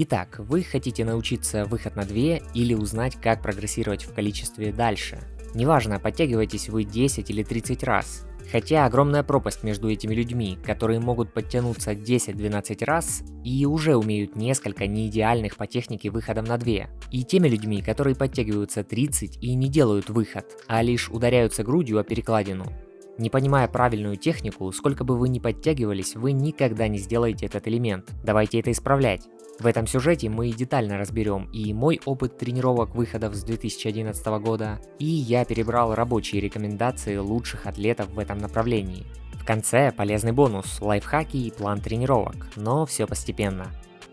Итак, вы хотите научиться выход на 2 или узнать, как прогрессировать в количестве дальше. Неважно, подтягиваетесь вы 10 или 30 раз. Хотя огромная пропасть между этими людьми, которые могут подтянуться 10-12 раз и уже умеют несколько неидеальных по технике выходов на 2. И теми людьми, которые подтягиваются 30 и не делают выход, а лишь ударяются грудью о перекладину. Не понимая правильную технику, сколько бы вы ни подтягивались, вы никогда не сделаете этот элемент. Давайте это исправлять. В этом сюжете мы детально разберем и мой опыт тренировок выходов с 2011 года, и я перебрал рабочие рекомендации лучших атлетов в этом направлении. В конце полезный бонус, лайфхаки и план тренировок, но все постепенно.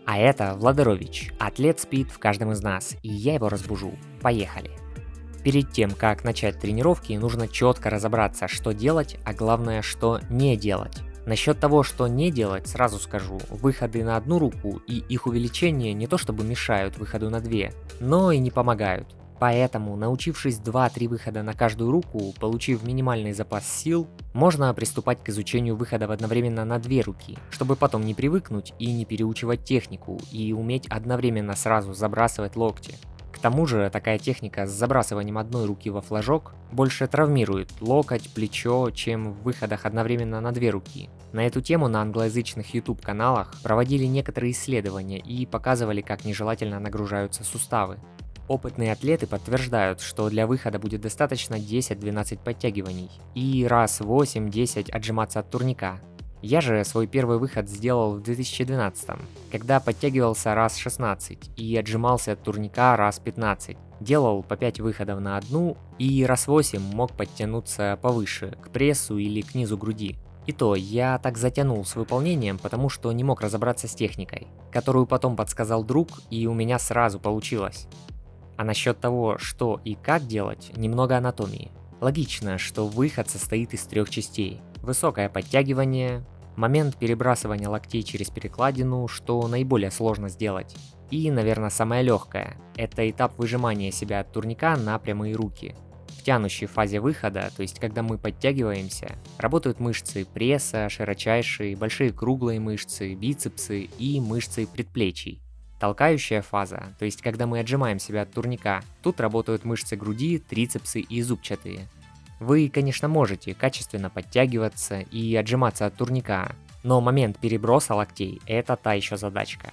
А это Владарович, атлет спит в каждом из нас, и я его разбужу. Поехали! Перед тем, как начать тренировки, нужно четко разобраться, что делать, а главное, что не делать. Насчет того, что не делать, сразу скажу, выходы на одну руку и их увеличение не то чтобы мешают выходу на 2, но и не помогают. Поэтому, научившись 2-3 выхода на каждую руку, получив минимальный запас сил, можно приступать к изучению выходов одновременно на 2 руки, чтобы потом не привыкнуть и не переучивать технику, и уметь одновременно сразу забрасывать локти. К тому же, такая техника с забрасыванием одной руки во флажок больше травмирует локоть, плечо, чем в выходах одновременно на 2 руки. На эту тему на англоязычных YouTube каналах проводили некоторые исследования и показывали, как нежелательно нагружаются суставы. Опытные атлеты подтверждают, что для выхода будет достаточно 10-12 подтягиваний и раз 8-10 отжиматься от турника. Я же свой первый выход сделал в 2012, когда подтягивался раз 16 и отжимался от турника раз 15. Делал по 5 выходов на одну и раз 8 мог подтянуться повыше, к прессу или к низу груди. И то я так затянул с выполнением, потому что не мог разобраться с техникой, которую потом подсказал друг, и у меня сразу получилось. А насчет того, что и как делать, немного анатомии. Логично, что выход состоит из 3 частей. Высокое подтягивание, момент перебрасывания локтей через перекладину, что наиболее сложно сделать. И, наверное, самое легкое – это этап выжимания себя от турника на прямые руки. В тянущей фазе выхода, то есть когда мы подтягиваемся, работают мышцы пресса, широчайшие, большие круглые мышцы, бицепсы и мышцы предплечий. Толкающая фаза, то есть когда мы отжимаем себя от турника, тут работают мышцы груди, трицепсы и зубчатые. Вы, конечно, можете качественно подтягиваться и отжиматься от турника, но момент переброса локтей – это та еще задачка.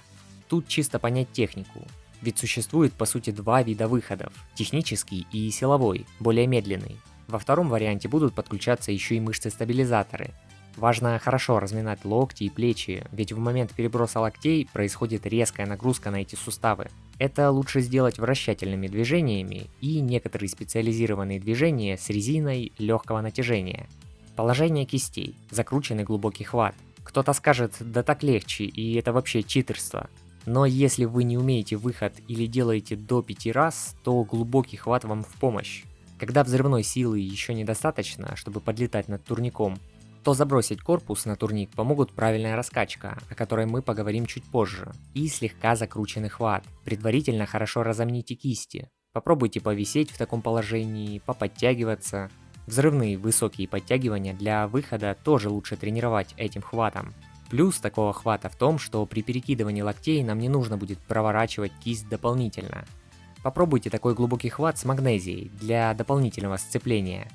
Тут чисто понять технику, ведь существует по сути 2 вида выходов – технический и силовой, более медленный. Во втором варианте будут подключаться еще и мышцы-стабилизаторы. Важно хорошо разминать локти и плечи, ведь в момент переброса локтей происходит резкая нагрузка на эти суставы. Это лучше сделать вращательными движениями и некоторые специализированные движения с резиной легкого натяжения. Положение кистей, закрученный глубокий хват. Кто-то скажет, да так легче, и это вообще читерство. Но если вы не умеете выход или делаете до 5 раз, то глубокий хват вам в помощь. Когда взрывной силы еще недостаточно, чтобы подлетать над турником, то забросить корпус на турник помогут правильная раскачка, о которой мы поговорим чуть позже, и слегка закрученный хват. Предварительно хорошо разомните кисти. Попробуйте повисеть в таком положении, поподтягиваться. Взрывные высокие подтягивания для выхода тоже лучше тренировать этим хватом. Плюс такого хвата в том, что при перекидывании локтей нам не нужно будет проворачивать кисть дополнительно. Попробуйте такой глубокий хват с магнезией для дополнительного сцепления.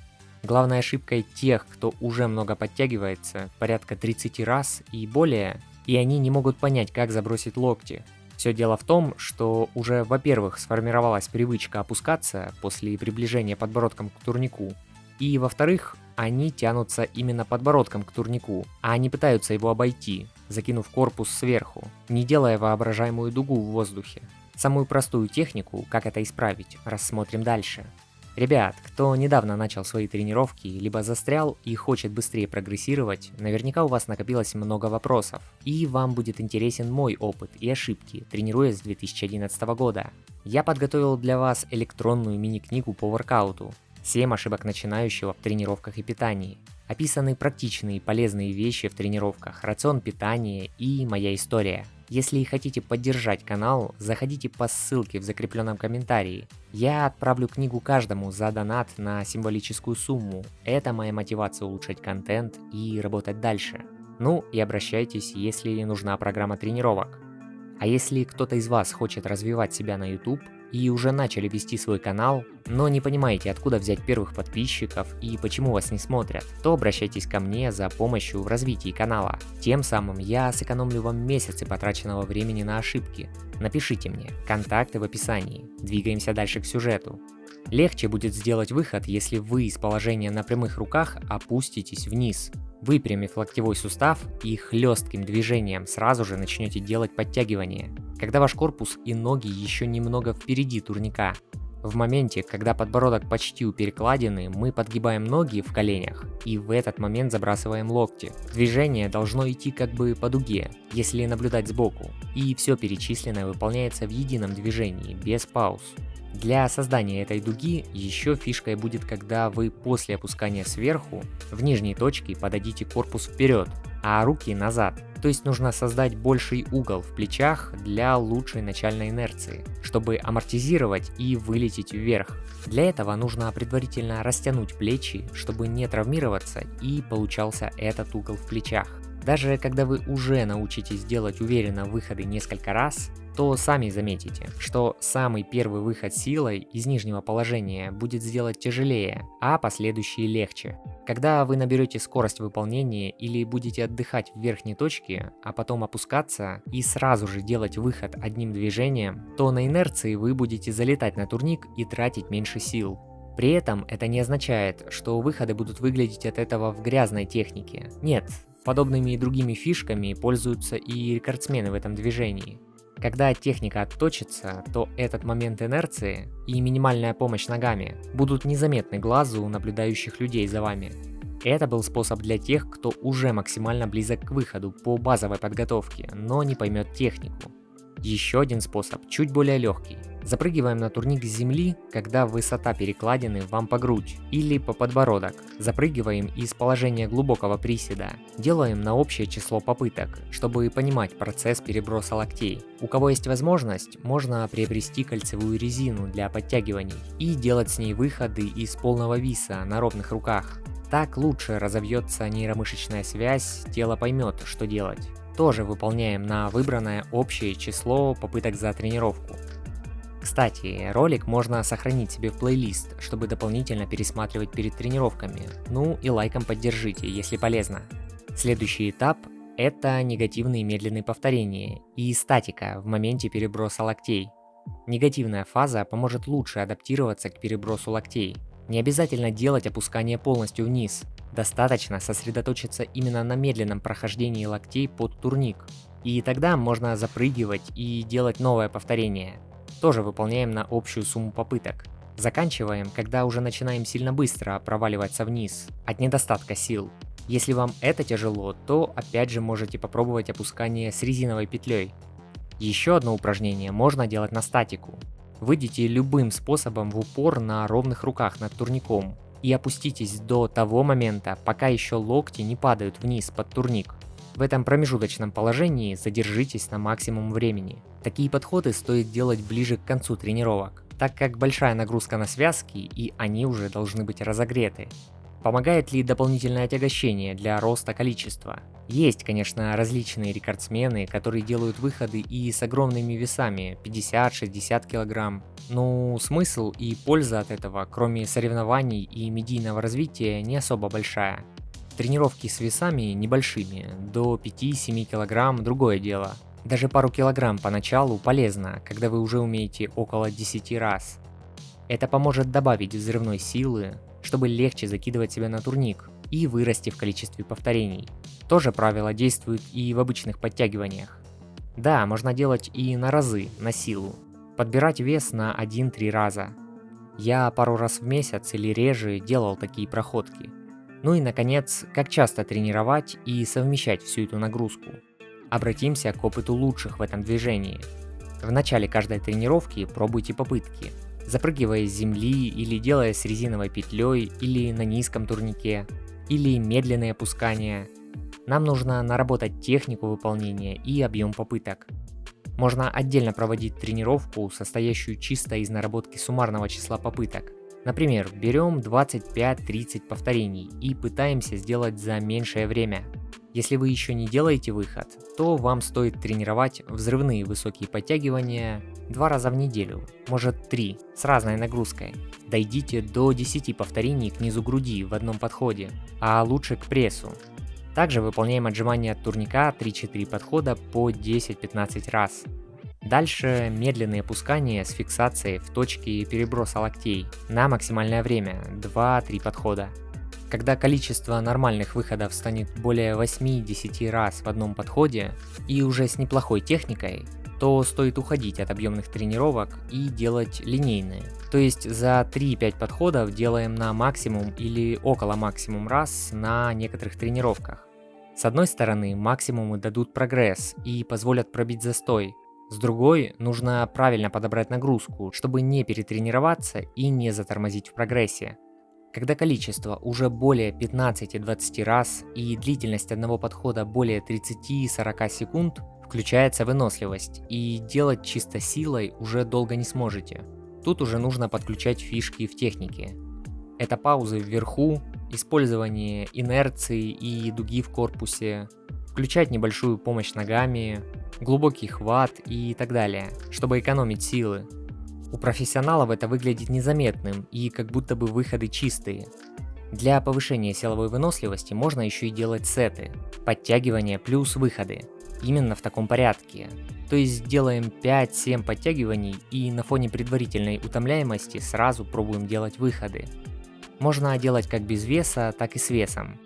Главной ошибкой тех, кто уже много подтягивается, порядка 30 раз и более, и они не могут понять, как забросить локти. Все дело в том, что уже, во-первых, сформировалась привычка опускаться после приближения подбородком к турнику, и, во-вторых, они тянутся именно подбородком к турнику, а не пытаются его обойти, закинув корпус сверху, не делая воображаемую дугу в воздухе. Самую простую технику, как это исправить, рассмотрим дальше. Ребят, кто недавно начал свои тренировки, либо застрял и хочет быстрее прогрессировать, наверняка у вас накопилось много вопросов, и вам будет интересен мой опыт и ошибки, тренируясь с 2011 года. Я подготовил для вас электронную мини-книгу по воркауту «7 ошибок начинающего в тренировках и питании». Описаны практичные и полезные вещи в тренировках, рацион питания и моя история. Если хотите поддержать канал, заходите по ссылке в закрепленном комментарии. Я отправлю книгу каждому за донат на символическую сумму. Это моя мотивация улучшать контент и работать дальше. Ну и обращайтесь, если нужна программа тренировок. А если кто-то из вас хочет развивать себя на YouTube и уже начали вести свой канал, но не понимаете, откуда взять первых подписчиков и почему вас не смотрят, то обращайтесь ко мне за помощью в развитии канала. Тем самым я сэкономлю вам месяцы потраченного времени на ошибки. Напишите мне, контакты в описании. Двигаемся дальше к сюжету. Легче будет сделать выход, если вы из положения на прямых руках опуститесь вниз, выпрямив локтевой сустав и хлестким движением сразу же начнете делать подтягивания, когда ваш корпус и ноги еще немного впереди турника. В моменте, когда подбородок почти у перекладины, мы подгибаем ноги в коленях и в этот момент забрасываем локти. Движение должно идти как бы по дуге, если наблюдать сбоку, и все перечисленное выполняется в едином движении, без пауз. Для создания этой дуги еще фишкой будет, когда вы после опускания сверху в нижней точке подадите корпус вперед, а руки назад. То есть нужно создать больший угол в плечах для лучшей начальной инерции, чтобы амортизировать и вылететь вверх. Для этого нужно предварительно растянуть плечи, чтобы не травмироваться, и получался этот угол в плечах. Даже когда вы уже научитесь делать уверенно выходы несколько раз, то сами заметите, что самый первый выход силой из нижнего положения будет сделать тяжелее, а последующие легче. Когда вы наберете скорость выполнения или будете отдыхать в верхней точке, а потом опускаться и сразу же делать выход одним движением, то на инерции вы будете залетать на турник и тратить меньше сил. При этом это не означает, что выходы будут выглядеть от этого в грязной технике. Нет, подобными и другими фишками пользуются и рекордсмены в этом движении. Когда техника отточится, то этот момент инерции и минимальная помощь ногами будут незаметны глазу наблюдающих людей за вами. Это был способ для тех, кто уже максимально близок к выходу по базовой подготовке, но не поймет технику. Еще один способ, чуть более легкий. Запрыгиваем на турник с земли, когда высота перекладины вам по грудь или по подбородок. Запрыгиваем из положения глубокого приседа. Делаем на общее число попыток, чтобы понимать процесс переброса локтей. У кого есть возможность, можно приобрести кольцевую резину для подтягиваний и делать с ней выходы из полного виса на ровных руках. Так лучше разовьется нейромышечная связь, тело поймет, что делать. Тоже выполняем на выбранное общее число попыток за тренировку. Кстати, ролик можно сохранить себе в плейлист, чтобы дополнительно пересматривать перед тренировками. Ну и лайком поддержите, если полезно. Следующий этап – это негативные медленные повторения и статика в моменте переброса локтей. Негативная фаза поможет лучше адаптироваться к перебросу локтей. Не обязательно делать опускание полностью вниз. Достаточно сосредоточиться именно на медленном прохождении локтей под турник. И тогда можно запрыгивать и делать новое повторение. Тоже выполняем на общую сумму попыток. Заканчиваем, когда уже начинаем сильно быстро проваливаться вниз от недостатка сил. Если вам это тяжело, то опять же можете попробовать опускание с резиновой петлей. Еще одно упражнение можно делать на статику. Выйдите любым способом в упор на ровных руках над турником и опуститесь до того момента, пока еще локти не падают вниз под турник. В этом промежуточном положении задержитесь на максимум времени. Такие подходы стоит делать ближе к концу тренировок, так как большая нагрузка на связки и они уже должны быть разогреты. Помогает ли дополнительное отягощение для роста количества? Есть, конечно, различные рекордсмены, которые делают выходы и с огромными весами 50-60 кг. Ну, смысл и польза от этого, кроме соревнований и медийного развития, не особо большая. Тренировки с весами небольшими, до 5-7 кг – другое дело. Даже пару килограмм поначалу полезно, когда вы уже умеете около 10 раз. Это поможет добавить взрывной силы, чтобы легче закидывать себя на турник и вырасти в количестве повторений. То же правило действует и в обычных подтягиваниях. Да, можно делать и на разы, на силу. Подбирать вес на 1-3 раза. Я пару раз в месяц или реже делал такие проходки. Ну и наконец, как часто тренировать и совмещать всю эту нагрузку. Обратимся к опыту лучших в этом движении. В начале каждой тренировки пробуйте попытки, запрыгивая с земли или делая с резиновой петлей или на низком турнике, или медленные опускания. Нам нужно наработать технику выполнения и объем попыток. Можно отдельно проводить тренировку, состоящую чисто из наработки суммарного числа попыток. Например, берем 25-30 повторений и пытаемся сделать за меньшее время. Если вы еще не делаете выход, то вам стоит тренировать взрывные высокие подтягивания 2 раза в неделю, может 3, с разной нагрузкой. Дойдите до 10 повторений к низу груди в одном подходе, а лучше к прессу. Также выполняем отжимания от турника 3-4 подхода по 10-15 раз. Дальше медленные опускания с фиксацией в точке переброса локтей на максимальное время 2-3 подхода. Когда количество нормальных выходов станет более 8-10 раз в одном подходе и уже с неплохой техникой, то стоит уходить от объемных тренировок и делать линейные. То есть за 3-5 подходов делаем на максимум или около максимум раз на некоторых тренировках. С одной стороны, максимумы дадут прогресс и позволят пробить застой. С другой, нужно правильно подобрать нагрузку, чтобы не перетренироваться и не затормозить в прогрессе. Когда количество уже более 15-20 раз и длительность одного подхода более 30-40 секунд, включается выносливость, и делать чисто силой уже долго не сможете. Тут уже нужно подключать фишки в технике. Это паузы вверху, использование инерции и дуги в корпусе, включать небольшую помощь ногами, глубокий хват и так далее, чтобы экономить силы. У профессионалов это выглядит незаметным и как будто бы выходы чистые. Для повышения силовой выносливости можно еще и делать сеты, подтягивания плюс выходы, именно в таком порядке. То есть делаем 5-7 подтягиваний и на фоне предварительной утомляемости сразу пробуем делать выходы. Можно делать как без веса, так и с весом.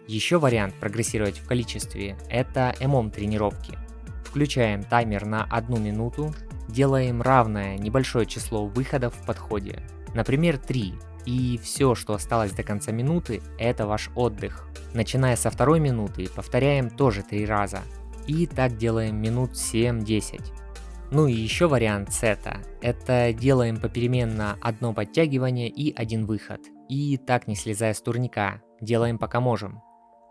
Еще вариант прогрессировать в количестве – это ЭМОМ тренировки. Включаем таймер на 1 минуту, делаем равное небольшое число выходов в подходе, например 3, и все, что осталось до конца минуты, это ваш отдых. Начиная со 2 минуты повторяем тоже 3 раза, и так делаем минут 7-10. Ну и еще вариант сета, это делаем попеременно одно подтягивание и 1 выход, и так не слезая с турника, делаем пока можем.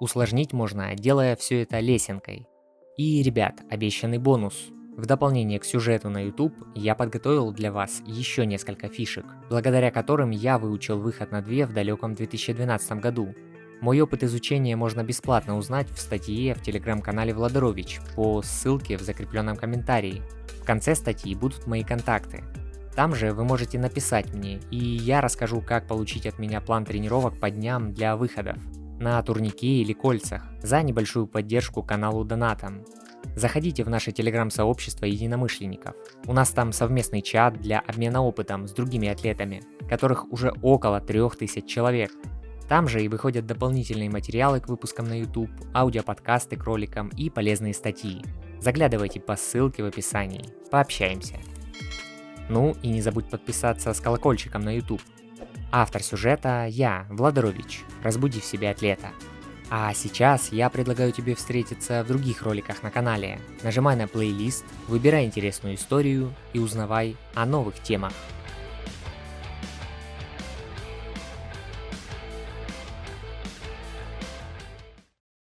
Усложнить можно, делая все это лесенкой. И, ребят, обещанный бонус. В дополнение к сюжету на YouTube я подготовил для вас еще несколько фишек, благодаря которым я выучил выход на 2 в далеком 2012 году. Мой опыт изучения можно бесплатно узнать в статье в телеграм-канале Владарович по ссылке в закрепленном комментарии. В конце статьи будут мои контакты. Там же вы можете написать мне, и я расскажу, как получить от меня план тренировок по дням для выходов на турнике или кольцах за небольшую поддержку каналу донатом. Заходите в наше телеграм-сообщество единомышленников. У нас там совместный чат для обмена опытом с другими атлетами, которых уже около 3000 человек. Там же и выходят дополнительные материалы к выпускам на YouTube, аудиоподкасты к роликам и полезные статьи. Заглядывайте по ссылке в описании. Пообщаемся. Ну и не забудь подписаться с колокольчиком на YouTube. Автор сюжета я, Владарович. Разбуди в себе атлета. А сейчас я предлагаю тебе встретиться в других роликах на канале. Нажимай на плейлист, выбирай интересную историю и узнавай о новых темах.